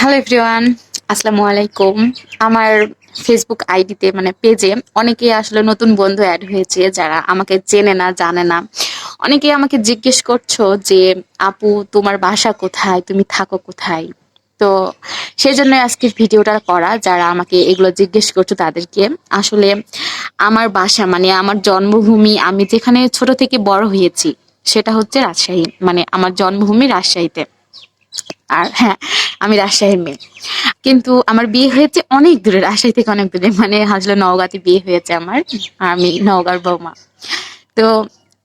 Hello everyone, আসসালামু আলাইকুম। আমার ফেসবুক আইডিতে মানে পেজে অনেকেই আসলে নতুন বন্ধু অ্যাড হয়েছে যারা আমাকে চেনে না, জানে না। অনেকেই আমাকে জিজ্ঞেস করছো যে আপু তোমার বাসা কোথায়, তুমি থাকো কোথায়। তো সেই জন্য আজকের ভিডিওটা করা, যারা আমাকে এগুলো জিজ্ঞেস করছো তাদেরকে। আসলে আমার বাসা মানে আমার জন্মভূমি, আমি যেখানে ছোট থেকে বড় হয়েছি সেটা হচ্ছে রাজশাহী, মানে আমার জন্মভূমি রাজশাহীতে। আর হ্যাঁ, আমি রাজশাহীর মেয়ে, কিন্তু আমার বিয়ে হয়েছে অনেক দূরে, রাজশাহী থেকে অনেক দূরে, মানে আসলে নওগাঁতে বিয়ে হয়েছে আমার। আর আমি নওগাঁর বৌমা। তো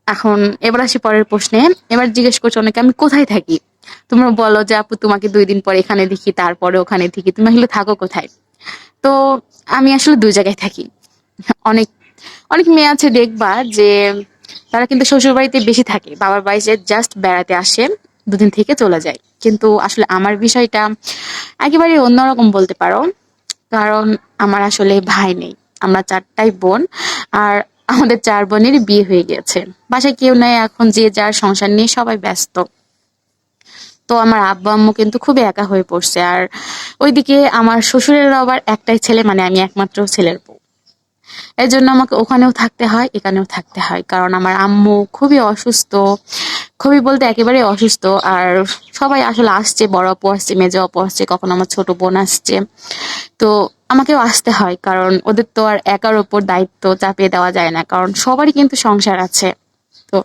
এখন এবার আসি পরের প্রশ্নে। এবার জিজ্ঞেস করছো অনেকে আমি কোথায় থাকি। তোমরা বলো যে আপু তোমাকে 2 দিন পর এখানে দেখি, তারপরে ওখানে দেখি, তুমি আসলে থাকো কোথায়? তো আমি আসলে 2 জায়গায় থাকি। অনেক অনেক মেয়ে আছে দেখবা যে তারা কিন্তু শ্বশুর বাড়িতে বেশি থাকে, বাবার বাড়িতে জাস্ট বেড়াতে আসে, 2 দিন থেকে চলে যায়। কিন্তু আসলে আমার বিষয়টা একেবারে অন্যরকম বলতে পারো। কারণ আমার আসলে ভাই নেই, আমরা 4টাই বোন। আর আমাদের 4 বোনেরই বিয়ে হয়ে গেছে, বাসায় কেউ নেই এখন, যে যার সংসার নিয়ে সবাই ব্যস্ত। তো আমার আব্বু আম্মু কিন্তু খুবই একা হয়ে পড়ছে। আর ওইদিকে আমার শ্বশুরের আবার একটাই ছেলে, মানে আমি একমাত্র ছেলের বউ। এর জন্য আমাকে ওখানেও থাকতে হয়, এখানেও থাকতে হয়, কারণ আমার আম্মু খুবই অসুস্থ। খুবই বলতে একেবারে অসুস্থ। আর সবাই আসলে আসছে, বড় আপু আসছে, মেজো আপু আসছে, কখন আমার ছোট বোন আসছে। তো আমাকেও আসতে হয়, কারণ ওদের তো আর একার ওপর দায়িত্ব চাপিয়ে দেওয়া যায় না, কারণ সবারই কিন্তু সংসার আছে। তো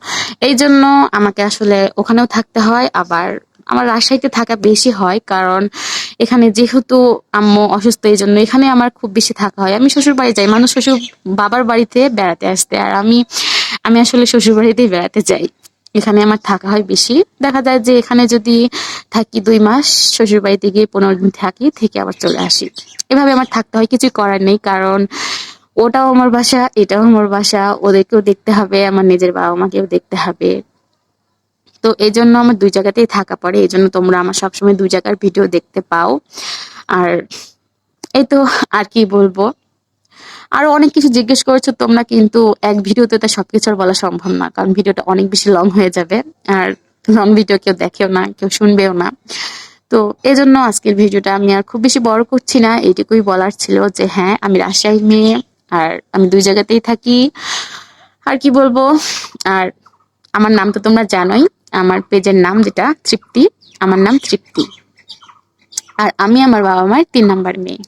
এই জন্য আমাকে আসলে ওখানেও থাকতে হয়। আবার আমার রাজশাহীতে থাকা বেশি হয়, কারণ এখানে যেহেতু আম্মু অসুস্থ, এই জন্য এখানে আমার খুব বেশি থাকা হয়। আমি শ্বশুর বাড়ি যাই, মানুষ শ্বশুর বাবার বাড়িতে বেড়াতে আসতে, আর আমি আমি আসলে শ্বশুর বাড়িতেই বেড়াতে যাই। এখানে আমার থাকা হয় বেশি। দেখা যায় যে এখানে যদি থাকি 2 মাস, শ্বশুর বাড়িতে গিয়ে 15 দিন থাকি, থেকে আবার চলে আসি। এভাবে আমার থাকতে হয়, কিছু করার নেই, কারণ ওটাও আমার বাসা, এটাও আমার বাসা, ওদেরকেও দেখতে হবে, আমার নিজের বাবা মাকেও দেখতে হবে। তো এই জন্য আমার 2 জায়গাতেই থাকা পড়ে, এই জন্য তোমরা আমার সবসময় 2 জায়গার ভিডিও দেখতে পাও। আর এই তো, আর কি বলবো। আরো অনেক কিছু জিজ্ঞেস করেছো তোমরা, কিন্তু এক ভিডিওতে তো সবকিছু আর বলা সম্ভব না, কারণ ভিডিওটা অনেক বেশি লং হয়ে যাবে। আর লং ভিডিও কেউ দেখেও না, কেউ শুনবেও না। তো এই জন্য আজকের ভিডিওটা আমি আর খুব বেশি বড় করছি না, এইটুকুই বলার ছিল যে হ্যাঁ, আমি রাজশাহীর মেয়ে, আর আমি 2 জায়গাতেই থাকি। আর কি বলবো। আর আমার নাম তো তোমরা জানোই, আমার পেজের নাম যেটা তৃপ্তি, আমার নাম তৃপ্তি। আর আমি আমার বাবা মায়ের 3 নাম্বার মেয়ে।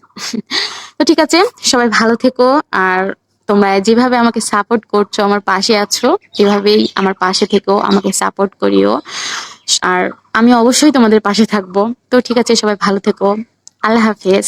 তো ঠিক আছে, সবাই ভালো থেকো। আর তোমরা যেভাবে আমাকে সাপোর্ট করছো, আমার পাশে আছো, এভাবেই আমার পাশে থেকো, আমাকে সাপোর্ট করিও। আর আমি অবশ্যই তোমাদের পাশে থাকবো। তো ঠিক আছে, সবাই ভালো থেকো। আল্লাহ হাফেজ।